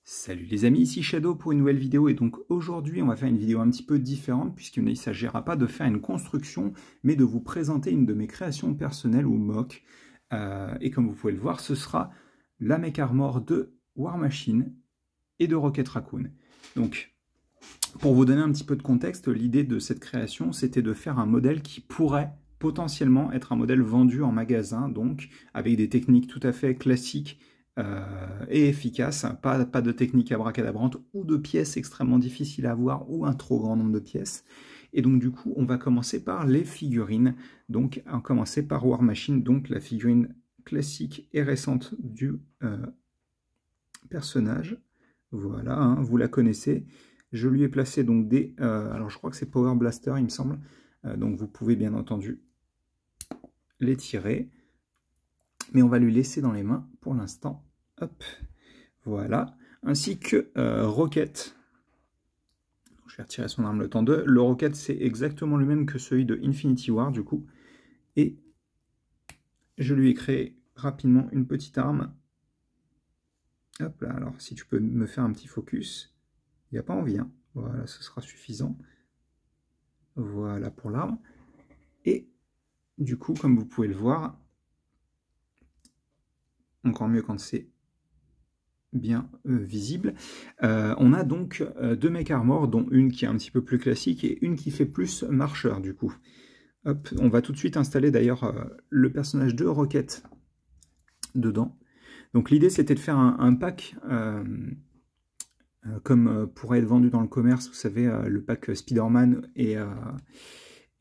Salut les amis, ici Shadow pour une nouvelle vidéo et donc aujourd'hui on va faire une vidéo un petit peu différente puisqu'il ne s'agira pas de faire une construction mais de vous présenter une de mes créations personnelles ou mock et comme vous pouvez le voir ce sera la mech armor de War Machine et de Rocket Raccoon. Donc pour vous donner un petit peu de contexte, l'idée de cette création c'était de faire un modèle qui pourrait potentiellement être un modèle vendu en magasin, donc avec des techniques tout à fait classiques et efficace, pas de technique abracadabrante ou de pièces extrêmement difficiles à avoir ou un trop grand nombre de pièces. Et donc du coup, on va commencer par les figurines. Donc on va commencer par War Machine, donc la figurine classique et récente du personnage. Voilà, hein, vous la connaissez. Je lui ai placé donc des... alors je crois que c'est Power Blaster, il me semble. Donc vous pouvez bien entendu les tirer. Mais on va lui laisser dans les mains pour l'instant. Hop, voilà. Ainsi que Rocket. Je vais retirer son arme le temps 2. Le Rocket, c'est exactement le même que celui de Infinity War, du coup. Et je lui ai créé rapidement une petite arme. Hop là, alors si tu peux me faire un petit focus. Il n'y a pas envie, hein. Voilà, ce sera suffisant. Voilà pour l'arme. Et du coup, comme vous pouvez le voir, encore mieux quand c'est bien visible. On a donc deux mech armor, dont une qui est un petit peu plus classique et une qui fait plus marcheur du coup. Hop, on va tout de suite installer d'ailleurs le personnage de Rocket dedans. Donc l'idée c'était de faire un pack comme pourrait être vendu dans le commerce, vous savez, le pack Spider-Man et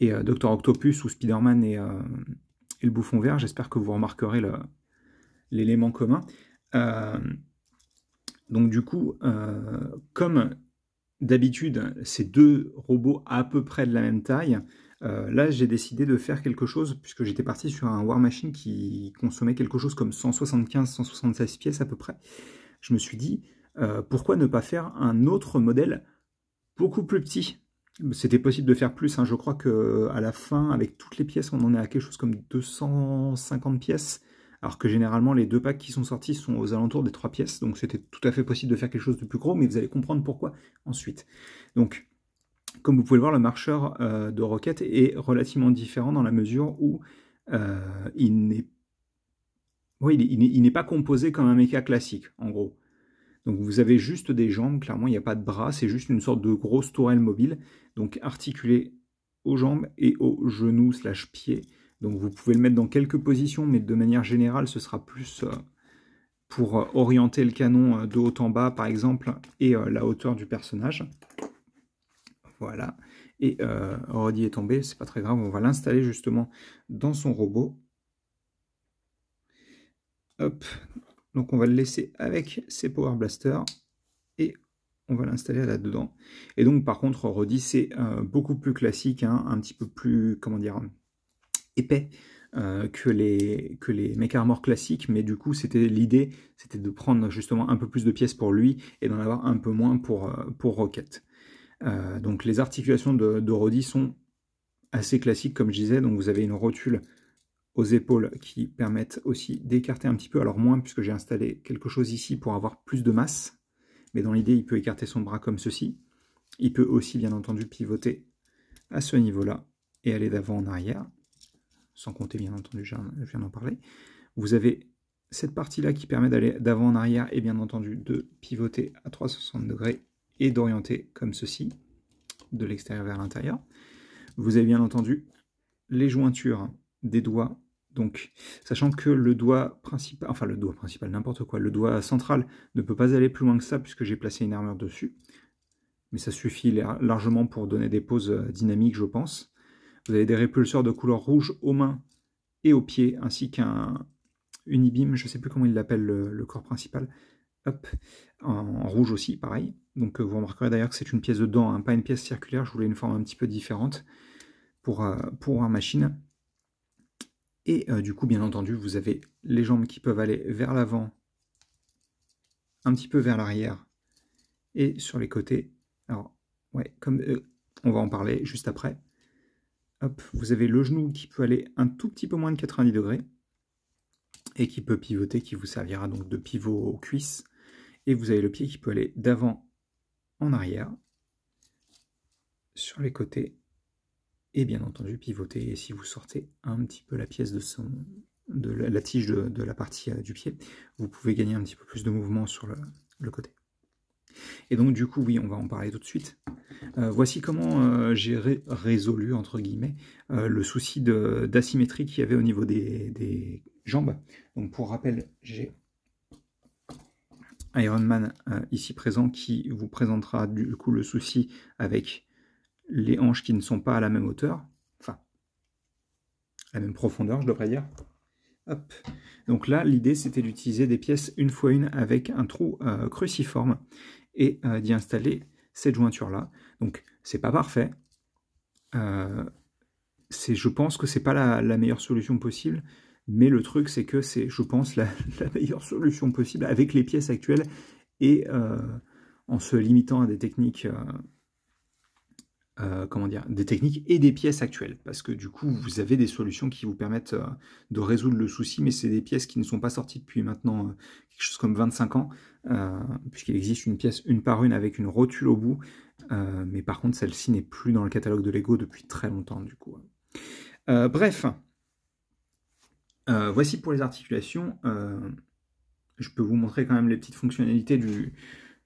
Dr Octopus ou Spider-Man et le Bouffon Vert. J'espère que vous remarquerez l'élément commun. Donc du coup, comme d'habitude, ces deux robots à peu près de la même taille, là j'ai décidé de faire quelque chose, puisque j'étais parti sur un War Machine qui consommait quelque chose comme 175-176 pièces à peu près. Je me suis dit, pourquoi ne pas faire un autre modèle beaucoup plus petit? C'était possible de faire plus, hein. Je crois qu'à la fin, avec toutes les pièces, on en est à quelque chose comme 250 pièces. Alors que généralement, les deux packs qui sont sortis sont aux alentours des 3 pièces. Donc c'était tout à fait possible de faire quelque chose de plus gros, mais vous allez comprendre pourquoi ensuite. Donc, comme vous pouvez le voir, le marcheur de Rocket est relativement différent dans la mesure où il n'est pas composé comme un mecha classique, en gros. Donc vous avez juste des jambes, clairement il n'y a pas de bras, c'est juste une sorte de grosse tourelle mobile, donc articulée aux jambes et aux genoux / pieds. Donc vous pouvez le mettre dans quelques positions, mais de manière générale ce sera plus pour orienter le canon de haut en bas par exemple, et la hauteur du personnage. Voilà, et Roddy est tombé, c'est pas très grave, on va l'installer justement dans son robot. Hop. Donc on va le laisser avec ses Power Blasters et on va l'installer là-dedans. Et donc par contre, Roddy c'est beaucoup plus classique, hein, un petit peu plus, comment dire, épais que les mech armor classiques, mais du coup c'était l'idée, c'était de prendre justement un peu plus de pièces pour lui et d'en avoir un peu moins pour Rocket. Donc les articulations de Roddy sont assez classiques comme je disais, donc vous avez une rotule aux épaules qui permettent aussi d'écarter un petit peu, alors moins puisque j'ai installé quelque chose ici pour avoir plus de masse, mais dans l'idée il peut écarter son bras comme ceci. Il peut aussi bien entendu pivoter à ce niveau-là et aller d'avant en arrière, sans compter bien entendu, je viens d'en parler. Vous avez cette partie-là qui permet d'aller d'avant en arrière et bien entendu de pivoter à 360 degrés et d'orienter comme ceci, de l'extérieur vers l'intérieur. Vous avez bien entendu les jointures des doigts. Donc, sachant que le doigt principal, enfin le doigt principal, n'importe quoi, le doigt central ne peut pas aller plus loin que ça puisque j'ai placé une armure dessus. Mais ça suffit largement pour donner des poses dynamiques, je pense. Vous avez des répulseurs de couleur rouge aux mains et aux pieds, ainsi qu'un Unibeam, je ne sais plus comment il l'appelle, le corps principal. Hop, en rouge aussi, pareil. Donc vous remarquerez d'ailleurs que c'est une pièce de dent, hein, pas une pièce circulaire, je voulais une forme un petit peu différente pour un machine. Et du coup, bien entendu, vous avez les jambes qui peuvent aller vers l'avant, un petit peu vers l'arrière, et sur les côtés. Alors, ouais, comme on va en parler juste après. Hop, vous avez le genou qui peut aller un tout petit peu moins de 90 degrés, et qui peut pivoter, qui vous servira donc de pivot aux cuisses. Et vous avez le pied qui peut aller d'avant en arrière, sur les côtés, et bien entendu pivoter. Et si vous sortez un petit peu la pièce de la tige de la partie du pied, vous pouvez gagner un petit peu plus de mouvement sur le côté. Et donc du coup, oui, on va en parler tout de suite. Voici comment j'ai résolu, entre guillemets, le souci d'asymétrie qu'il y avait au niveau des jambes. Donc pour rappel, j'ai Iron Man ici présent qui vous présentera du coup le souci avec les hanches qui ne sont pas à la même hauteur, enfin, à la même profondeur, je devrais dire. Hop. Donc là, l'idée, c'était d'utiliser des pièces une fois une avec un trou cruciforme et d'y installer cette jointure-là. Donc, c'est pas parfait. Je pense que c'est pas la meilleure solution possible, mais le truc, c'est que c'est, je pense, la meilleure solution possible avec les pièces actuelles et en se limitant à des techniques... comment dire, des techniques et des pièces actuelles, parce que du coup vous avez des solutions qui vous permettent de résoudre le souci, mais c'est des pièces qui ne sont pas sorties depuis maintenant quelque chose comme 25 ans, puisqu'il existe une pièce une par une avec une rotule au bout, mais par contre celle-ci n'est plus dans le catalogue de Lego depuis très longtemps du coup. Bref, voici pour les articulations. Je peux vous montrer quand même les petites fonctionnalités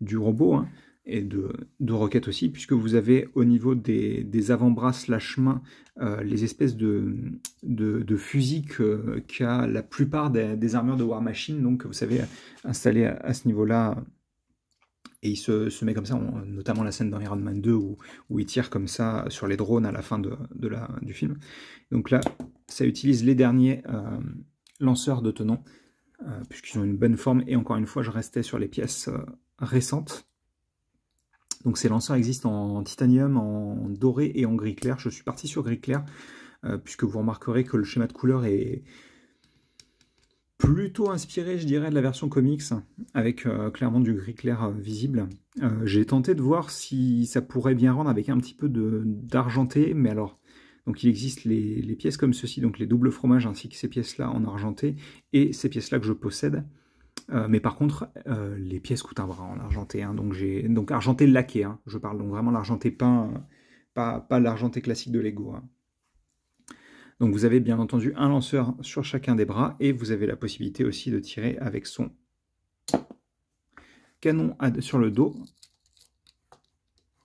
du robot, hein, et de Rocket aussi, puisque vous avez au niveau des avant-bras slash mains les espèces de fusils qu'a la plupart des armures de War Machine, donc vous savez, installé à ce niveau-là, et il se met comme ça, notamment la scène dans Iron Man 2 où il tire comme ça sur les drones à la fin du film. Donc là, ça utilise les derniers lanceurs de tenons, puisqu'ils ont une bonne forme, et encore une fois, je restais sur les pièces récentes. Donc ces lanceurs existent en titanium, en doré et en gris clair. Je suis parti sur gris clair, puisque vous remarquerez que le schéma de couleur est plutôt inspiré, je dirais, de la version comics, avec clairement du gris clair visible. J'ai tenté de voir si ça pourrait bien rendre avec un petit peu d'argenté, mais alors... Donc il existe les pièces comme ceci, donc les doubles fromages ainsi que ces pièces-là en argenté, et ces pièces-là que je possède. Mais par contre, les pièces coûtent un bras en argenté, hein, donc argenté laqué, hein, je parle, donc vraiment l'argenté peint, pas l'argenté classique de Lego. Hein. Donc vous avez bien entendu un lanceur sur chacun des bras, et vous avez la possibilité aussi de tirer avec son canon sur le dos,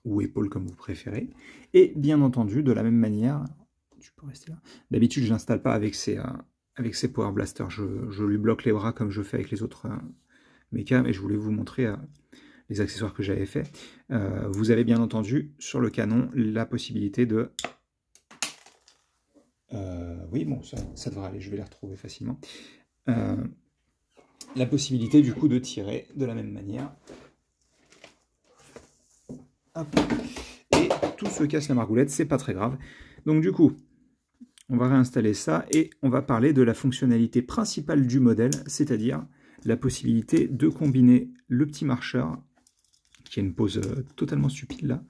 ou épaule comme vous préférez, et bien entendu, de la même manière, tu peux rester là, d'habitude je n'installe pas avec ces Power Blasters, je lui bloque les bras comme je fais avec les autres mechas, mais je voulais vous montrer les accessoires que j'avais fait. Vous avez bien entendu sur le canon la possibilité de... oui, bon, ça devrait aller, je vais les retrouver facilement. La possibilité du coup de tirer de la même manière. Hop. Et tout se casse la margoulette, c'est pas très grave. Donc du coup, on va réinstaller ça et on va parler de la fonctionnalité principale du modèle, c'est-à-dire la possibilité de combiner le petit marcheur, qui a une pose totalement stupide là,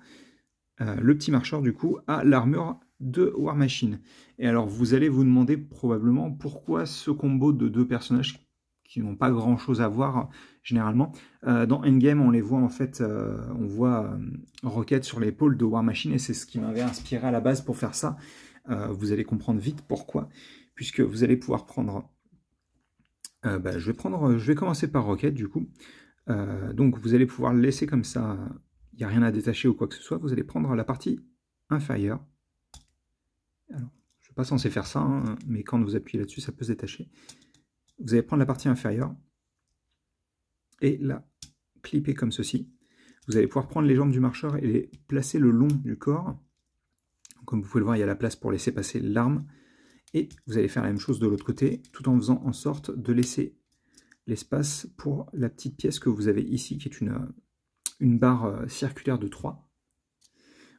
le petit marcheur du coup à l'armure de War Machine. Et alors vous allez vous demander probablement pourquoi ce combo de deux personnages qui n'ont pas grand chose à voir généralement. Dans Endgame, on les voit en fait, on voit Rocket sur l'épaule de War Machine, et c'est ce qui m'avait inspiré à la base pour faire ça. Vous allez comprendre vite pourquoi, puisque vous allez pouvoir prendre... je vais commencer par Rocket du coup. Donc vous allez pouvoir le laisser comme ça, il n'y a rien à détacher ou quoi que ce soit. Vous allez prendre la partie inférieure. Alors, je ne suis pas censé faire ça, hein, mais quand vous appuyez là-dessus, ça peut se détacher. Vous allez prendre la partie inférieure et la clipper comme ceci. Vous allez pouvoir prendre les jambes du marcheur et les placer le long du corps. Comme vous pouvez le voir, il y a la place pour laisser passer l'arme. Et vous allez faire la même chose de l'autre côté, tout en faisant en sorte de laisser l'espace pour la petite pièce que vous avez ici, qui est une barre circulaire de 3.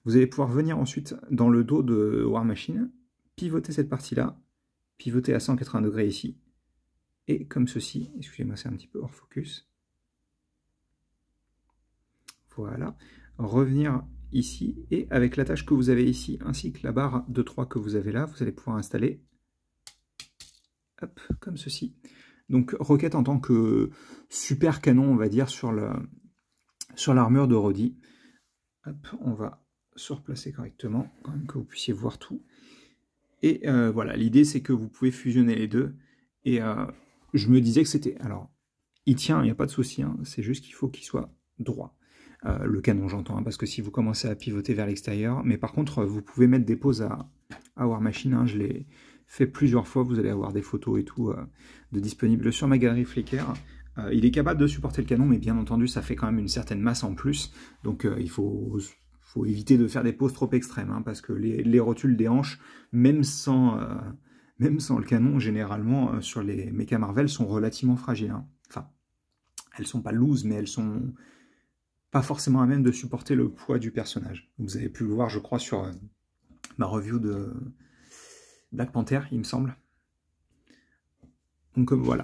Vous allez pouvoir venir ensuite dans le dos de War Machine, pivoter cette partie-là, pivoter à 180 degrés ici, et comme ceci, excusez-moi, c'est un petit peu hors focus. Voilà, revenir ici, et avec l'attache que vous avez ici, ainsi que la barre de 3 que vous avez là, vous allez pouvoir installer, hop, comme ceci, Donc Rocket en tant que super canon, on va dire, sur l'armure de Roddy. Hop, on va se replacer correctement, quand même que vous puissiez voir tout. Et voilà, l'idée c'est que vous pouvez fusionner les deux. Et je me disais que c'était... Alors, il tient, il n'y a pas de souci, hein, c'est juste qu'il faut qu'il soit droit. Le canon, j'entends, hein, parce que si vous commencez à pivoter vers l'extérieur... Mais par contre, vous pouvez mettre des pauses à War Machine, hein, je l'ai fait plusieurs fois, vous allez avoir des photos et tout de disponibles sur ma galerie Flickr. Il est capable de supporter le canon, mais bien entendu, ça fait quand même une certaine masse en plus. Donc il faut éviter de faire des poses trop extrêmes, hein, parce que les rotules des hanches, même sans le canon, généralement, sur les Mecha Marvel, sont relativement fragiles. Hein. Enfin, elles sont pas loose, mais elles sont pas forcément à même de supporter le poids du personnage. Vous avez pu le voir, je crois, sur ma review de Black Panther, il me semble. Donc voilà.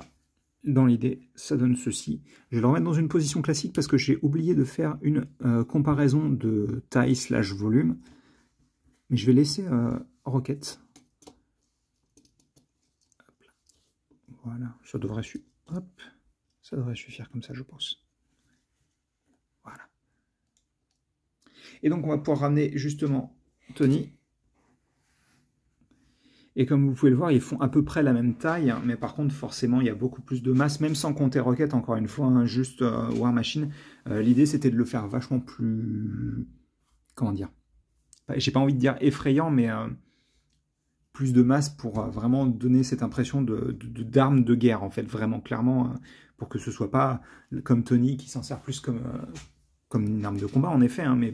Dans l'idée, ça donne ceci. Je vais le remettre dans une position classique parce que j'ai oublié de faire une comparaison de taille / volume. Mais je vais laisser Rocket. Voilà, ça devrait suffire comme ça, je pense. Voilà. Et donc, on va pouvoir ramener justement Tony. Et comme vous pouvez le voir, ils font à peu près la même taille, hein, mais par contre, forcément, il y a beaucoup plus de masse, même sans compter Rocket, encore une fois, hein, juste War Machine. L'idée, c'était de le faire vachement plus... Comment dire? J'ai pas envie de dire effrayant, mais plus de masse pour vraiment donner cette impression d'arme de guerre, en fait, vraiment clairement, pour que ce soit pas comme Tony, qui s'en sert plus comme une arme de combat, en effet, hein, mais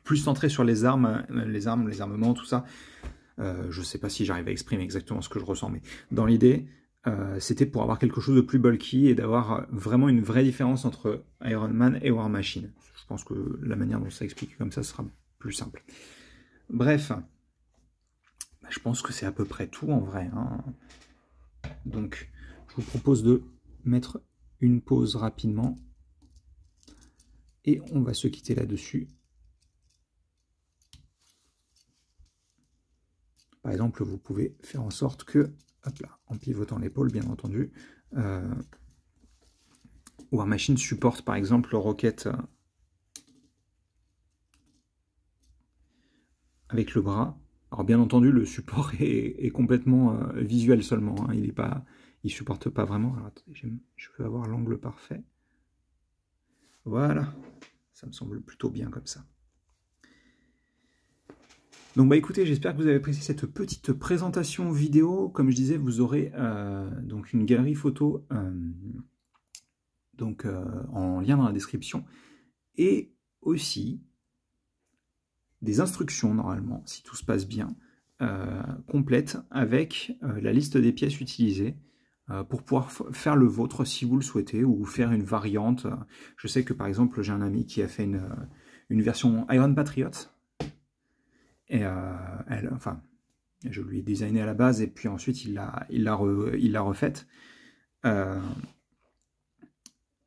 plus centré sur les armes, les armements, tout ça. Je ne sais pas si j'arrive à exprimer exactement ce que je ressens, mais dans l'idée, c'était pour avoir quelque chose de plus bulky et d'avoir vraiment une vraie différence entre Iron Man et War Machine. Je pense que la manière dont ça explique comme ça sera plus simple. Bref, bah, je pense que c'est à peu près tout en vrai. Hein. Donc, je vous propose de mettre une pause rapidement et on va se quitter là-dessus. Par exemple, vous pouvez faire en sorte que, hop là, en pivotant l'épaule, bien entendu, War Machine supporte par exemple le Rocket avec le bras. Alors bien entendu, le support est complètement visuel seulement. Hein, il supporte pas vraiment. Alors attendez, je veux avoir l'angle parfait. Voilà, ça me semble plutôt bien comme ça. Donc bah écoutez, j'espère que vous avez apprécié cette petite présentation vidéo. Comme je disais, vous aurez donc une galerie photo en lien dans la description. Et aussi des instructions, normalement, si tout se passe bien, complètes avec la liste des pièces utilisées pour pouvoir faire le vôtre si vous le souhaitez, ou faire une variante. Je sais que par exemple, j'ai un ami qui a fait une version Iron Patriot. Et je lui ai designé à la base et puis ensuite il l'a refaite.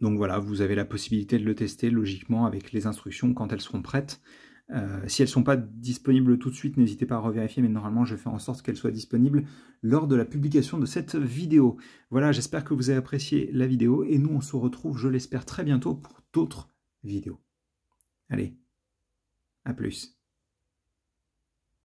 Donc voilà, vous avez la possibilité de le tester logiquement avec les instructions quand elles seront prêtes. Si elles ne sont pas disponibles tout de suite, n'hésitez pas à revérifier, mais normalement je fais en sorte qu'elles soient disponibles lors de la publication de cette vidéo. Voilà, j'espère que vous avez apprécié la vidéo et nous on se retrouve, je l'espère, très bientôt pour d'autres vidéos. Allez, à plus.